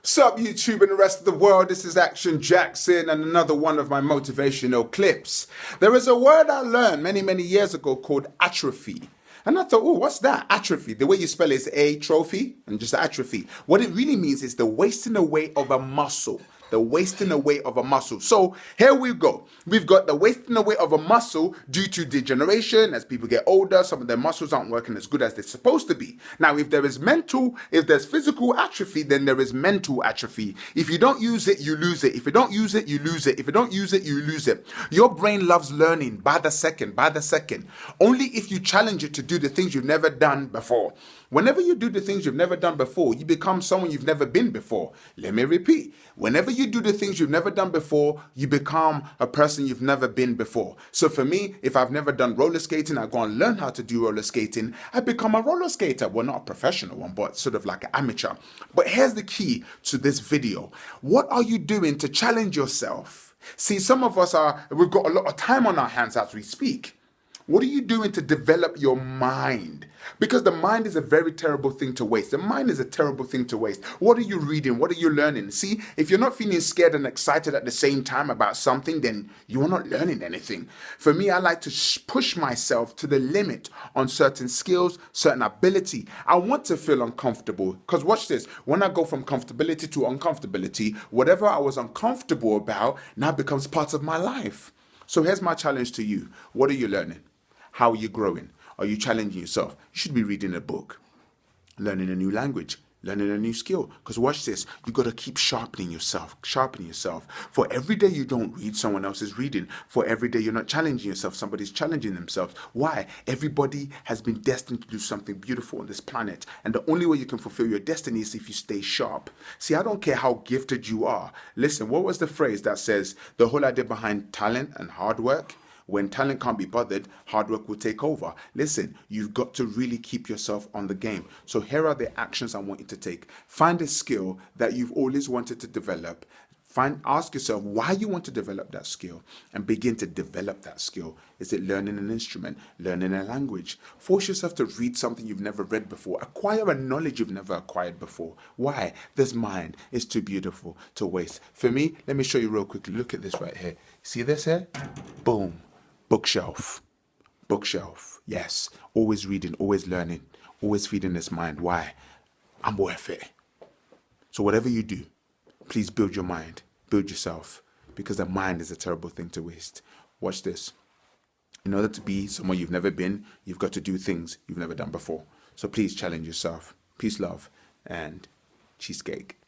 Sup YouTube and the rest of the world, this is Action Jackson and another one of my motivational clips. There is a word I learned many years ago called atrophy. And I thought, oh, what's that? Atrophy. The way you spell it is a trophy and just atrophy. What it really means is the wasting away of a muscle. The wasting away of a muscle. So here we go. We've got the wasting away of a muscle due to degeneration. As people get older, some of their muscles aren't working as good as they're supposed to be. Now, if there's physical atrophy, then there is mental atrophy. If you don't use it, you lose it. If you don't use it, you lose it. If you don't use it, you lose it. Your brain loves learning by the second. Only if you challenge it to do the things you've never done before. Whenever you do the things you've never done before, you become someone you've never been before. Let me repeat. Whenever you do the things you've never done before, you become a person you've never been before. So for me, if I've never done roller skating, I go and learn how to do roller skating, I become a roller skater. Well, not a professional one, but sort of like an amateur. But here's the key to this video. What are you doing to challenge yourself? See, some of us we've got a lot of time on our hands as we speak. What are you doing to develop your mind? Because the mind is a very terrible thing to waste. The mind is a terrible thing to waste. What are you reading? What are you learning? See, if you're not feeling scared and excited at the same time about something, then you are not learning anything. For me, I like to push myself to the limit on certain skills, certain ability. I want to feel uncomfortable. Because watch this. When I go from comfortability to uncomfortability, whatever I was uncomfortable about now becomes part of my life. So here's my challenge to you. What are you learning? How are you growing? Are you challenging yourself? You should be reading a book, learning a new language, learning a new skill. Because watch this, you got to keep sharpening yourself. For every day you don't read, someone else is reading. For every day you're not challenging yourself, somebody's challenging themselves. Why? Everybody has been destined to do something beautiful on this planet. And the only way you can fulfill your destiny is if you stay sharp. See, I don't care how gifted you are. Listen, what was the phrase that says the whole idea behind talent and hard work? When talent can't be bothered, hard work will take over. Listen, you've got to really keep yourself on the game. So here are the actions I want you to take. Find a skill that you've always wanted to develop. Ask yourself why you want to develop that skill and begin to develop that skill. Is it learning an instrument, learning a language? Force yourself to read something you've never read before. Acquire a knowledge you've never acquired before. Why? This mind is too beautiful to waste. For me, let me show you real quickly. Look at this right here. See this here? Boom. Bookshelf. Yes. Always reading, always learning, always feeding this mind. Why? I'm worth it. So whatever you do, please build your mind, build yourself, because the mind is a terrible thing to waste. Watch this. In order to be someone you've never been, you've got to do things you've never done before. So please challenge yourself. Peace, love, and cheesecake.